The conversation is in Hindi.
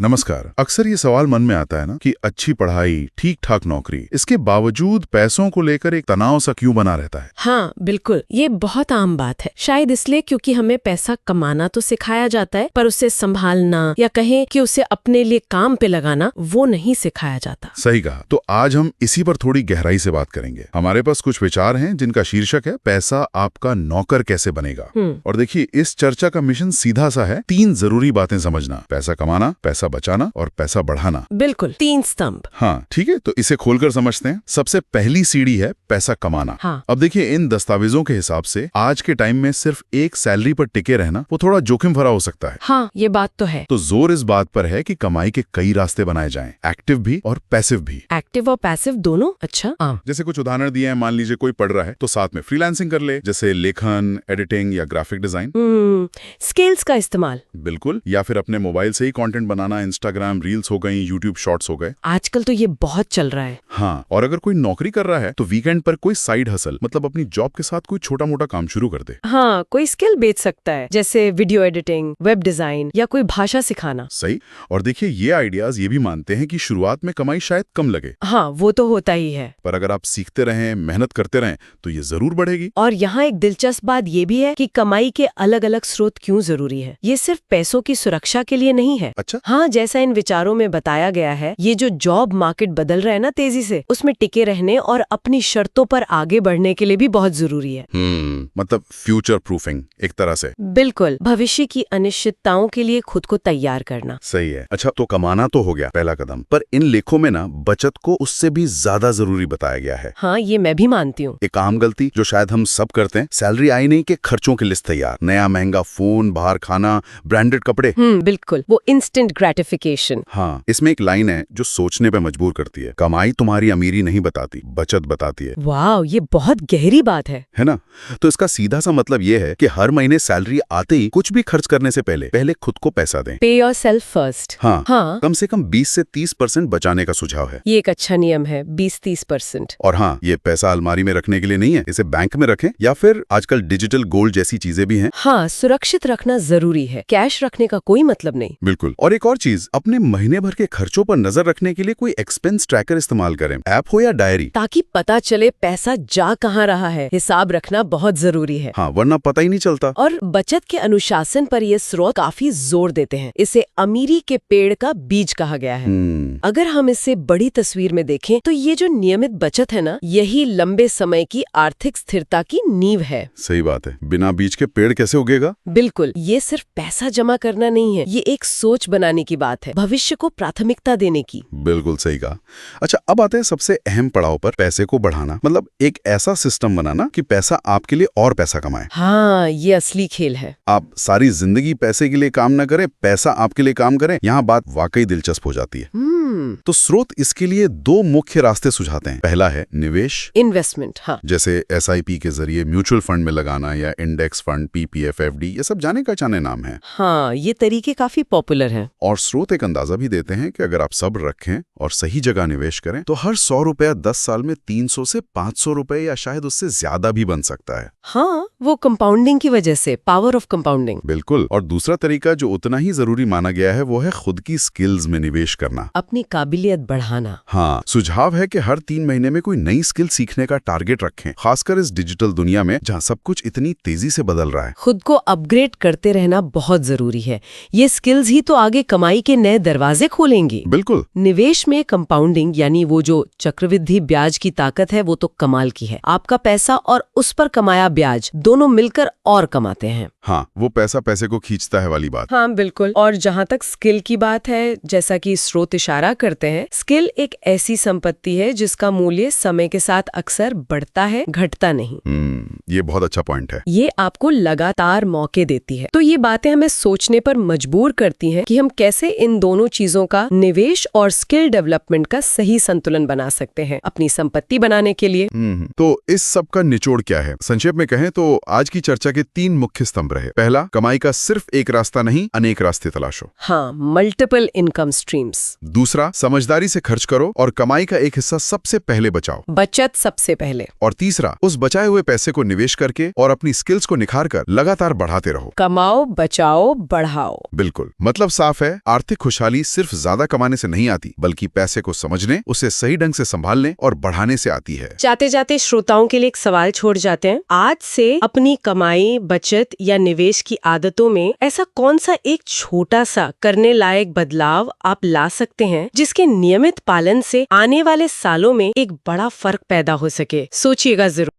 नमस्कार। अक्सर ये सवाल मन में आता है ना कि अच्छी पढ़ाई, ठीक ठाक नौकरी, इसके बावजूद पैसों को लेकर एक तनाव सा क्यों बना रहता है। हाँ बिल्कुल, ये बहुत आम बात है। शायद इसलिए क्योंकि हमें पैसा कमाना तो सिखाया जाता है, पर उसे संभालना या कहें कि उसे अपने लिए काम पे लगाना, वो नहीं सिखाया जाता। सही कहा। तो आज हम इसी पर थोड़ी गहराई से बात करेंगे। हमारे पास कुछ विचार हैं जिनका शीर्षक है पैसा आपका नौकर कैसे बनेगा। और देखिए, इस चर्चा का मिशन सीधा सा है, 3 जरूरी बातें समझना: पैसा कमाना, पैसा बचाना और पैसा बढ़ाना। बिल्कुल, 3 स्तंभ। हाँ ठीक है, तो इसे खोलकर समझते हैं। सबसे पहली सीढ़ी है पैसा कमाना। हाँ। अब देखिए, इन दस्तावेजों के हिसाब से आज के टाइम में सिर्फ एक सैलरी पर टिके रहना वो थोड़ा जोखिम भरा हो सकता है। हाँ, ये बात तो है। तो जोर इस बात पर है कि कमाई के कई रास्ते बनाए जाएं, एक्टिव भी और पैसिव भी। एक्टिव और पैसिव दोनों? अच्छा। जैसे कुछ उदाहरण दिए हैं, मान लीजिए कोई पढ़ रहा है तो साथ में फ्रीलांसिंग कर ले, जैसे लेखन, एडिटिंग या ग्राफिक डिजाइन। स्किल्स का इस्तेमाल। बिल्कुल। या फिर अपने मोबाइल से ही कंटेंट बनाना, इंस्टाग्राम रील्स हो गई, यूट्यूब शॉर्ट्स हो गए। आजकल तो ये बहुत चल रहा है। हाँ, और अगर कोई नौकरी कर रहा है तो वीकेंड पर कोई साइड हसल, मतलब अपनी जॉब के साथ कोई छोटा मोटा काम शुरू कर दे। हाँ, कोई स्किल बेच सकता है, जैसे वीडियो एडिटिंग, वेब डिजाइन या कोई भाषा सिखाना। सही। और देखिए, ये आइडियाज ये भी मानते हैं कि शुरुआत में कमाई शायद कम लगे। हाँ, वो तो होता ही है। पर अगर आप सीखते रहें, मेहनत करते रहें तो ये जरूर बढ़ेगी। और यहाँ एक दिलचस्प बात ये भी है कि कमाई के अलग अलग स्रोत क्यों जरूरी है। ये सिर्फ पैसों की सुरक्षा के लिए नहीं है। अच्छा। हाँ, जैसा इन विचारों में बताया गया है, ये जो जॉब मार्केट बदल रहा है ना तेजी से, उसमें टिके रहने और अपनी शर्तों पर आगे बढ़ने के लिए भी बहुत जरूरी है। मतलब फ्यूचर प्रूफिंग एक तरह से। बिल्कुल, भविष्य की अनिश्चितताओं के लिए खुद को तैयार करना। सही है। अच्छा, तो कमाना तो हो गया पहला कदम, पर इन लेखों में ना बचत को उससे भी ज्यादा जरूरी बताया गया है। हाँ, ये मैं भी मानती हूँ। एक आम गलती जो शायद हम सब करते हैं, सैलरी आई नहीं कि खर्चों की लिस्ट तैयार, नया महंगा फोन, बाहर खाना, ब्रांडेड कपड़े। बिल्कुल, वो इंस्टेंट ग्रेटिफिकेशन। हाँ, इसमें एक लाइन है जो सोचने पे मजबूर करती है: कमाई तुम्हारी अमीरी नहीं बताती, बचत बताती है। वाह, ये बहुत गहरी बात है ना? तो इसका सीधा सा मतलब ये है कि हर महीने सैलरी आते ही कुछ भी खर्च करने से पहले खुद को पैसा दें। पे योरसेल्फ फर्स्ट। हाँ, कम से कम 20 से 30% बचाने का सुझाव है। ये एक अच्छा नियम है, 20-30%। और हाँ, ये पैसा अलमारी में रखने के लिए नहीं है, इसे बैंक में रखें या फिर आजकल डिजिटल गोल्ड जैसी चीजें भी हैं। हाँ, सुरक्षित रखना जरूरी है, कैश रखने का कोई मतलब नहीं। बिल्कुल। और एक और चीज, अपने महीने भर के खर्चों पर नजर रखने के लिए कोई एक्सपेंस ट्रैकर इस्तेमाल करें, ऐप हो या डायरी, ताकि पता चले पैसा जा कहाँ रहा है। हिसाब रखना बहुत जरूरी है। हाँ, वरना पता ही नहीं चलता। और बचत के अनुशासन पर ये स्रोत काफी जोर देते हैं। इसे अमीरी के पेड़ का बीज कहा गया है। अगर हम इसे बड़ी तस्वीर में देखें तो ये जो नियमित बचत है ना, यही लंबे समय की आर्थिक स्थिरता की नींव है। सही बात है। बिना बीज के पेड़ कैसे उगेगा? बिल्कुल, ये सिर्फ पैसा जमा करना नहीं है, ये एक सोच बनाने की बात है, भविष्य को प्राथमिकता देने की। बिल्कुल सही कहा। अच्छा, अब आते हैं सबसे अहम पड़ाव पर, पैसे को बढ़ाना, मतलब एक ऐसा सिस्टम बनाना कि पैसा आपके लिए और पैसा कमाए। हाँ, ये असली खेल है। आप सारी जिंदगी पैसे के लिए काम न करें, पैसा आपके लिए काम करे, यहाँ बात वाकई दिलचस्प हो जाती है। तो स्रोत इसके लिए 2 मुख्य रास्ते सुझाते हैं। पहला है निवेश, इन्वेस्टमेंट। हाँ, जैसे SIP के जरिए म्यूचुअल फंड में लगाना या इंडेक्स फंड, PPF, FD, ये सब जाने का जाने नाम है। हाँ, ये तरीके काफी पॉपुलर हैं। और स्रोत एक अंदाजा भी देते हैं कि अगर आप सब्र रखें और सही जगह निवेश करें तो हर 100 रुपया 10 साल में 300 से 500 रुपए या शायद उससे ज्यादा भी बन सकता है। हाँ, वो कंपाउंडिंग की वजह से, पावर ऑफ कंपाउंडिंग। बिल्कुल। और दूसरा तरीका जो उतना ही जरूरी माना गया है वो है खुद की स्किल्स में निवेश करना, अपनी काबिलियत बढ़ाना। हाँ, सुझाव है कि हर 3 महीने में कोई नई स्किल सीखने का टारगेट रखें, खासकर इस डिजिटल दुनिया में जहाँ सब कुछ इतनी तेजी से बदल रहा है। खुद को अपग्रेड करते रहना बहुत जरूरी है। ये स्किल्स ही तो आगे कमाई के नए दरवाजे खोलेंगी। बिल्कुल। निवेश में कंपाउंडिंग, यानी वो जो चक्रवृद्धि ब्याज की ताकत है, वो तो कमाल की है। आपका पैसा और उस पर कमाया ब्याज दोनों मिलकर और कमाते हैं। हाँ, वो पैसा पैसे को खींचता है वाली बात। हाँ बिल्कुल। और जहाँ तक स्किल की बात है, जैसा कि स्रोत इशारा करते हैं, स्किल एक ऐसी संपत्ति है जिसका मूल्य समय के साथ अक्सर बढ़ता है, घटता नहीं। ये बहुत अच्छा पॉइंट है। ये आपको लगातार मौके देती है। तो ये बातें हमें सोचने पर मजबूर करती हैं कि हम कैसे इन दोनों चीजों का, निवेश और स्किल डेवलपमेंट का सही संतुलन बना सकते हैं अपनी संपत्ति बनाने के लिए। तो इस सब का निचोड़ क्या है? संक्षेप में कहें तो आज की चर्चा के 3 मुख्य स्तंभ रहे। पहला, कमाई का सिर्फ एक रास्ता नहीं, अनेक रास्ते तलाशो। हाँ, मल्टीपल इनकम स्ट्रीम्स। दूसरा, दूसरा, समझदारी से खर्च करो और कमाई का एक हिस्सा सबसे पहले बचाओ। बचत सबसे पहले। और तीसरा, उस बचाए हुए पैसे को निवेश करके और अपनी स्किल्स को निखार कर लगातार बढ़ाते रहो। कमाओ, बचाओ, बढ़ाओ। बिल्कुल, मतलब साफ है, आर्थिक खुशहाली सिर्फ ज्यादा कमाने से नहीं आती, बल्कि पैसे को समझने, उसे सही ढंग से संभालने और बढ़ाने से आती है। जाते जाते श्रोताओं के लिए एक सवाल छोड़ जाते हैं। आज से अपनी कमाई, बचत या निवेश की आदतों में ऐसा कौन सा एक छोटा सा करने लायक बदलाव आप ला सकते हैं जिसके नियमित पालन से आने वाले सालों में एक बड़ा फर्क पैदा हो सके? सोचिएगा जरूर।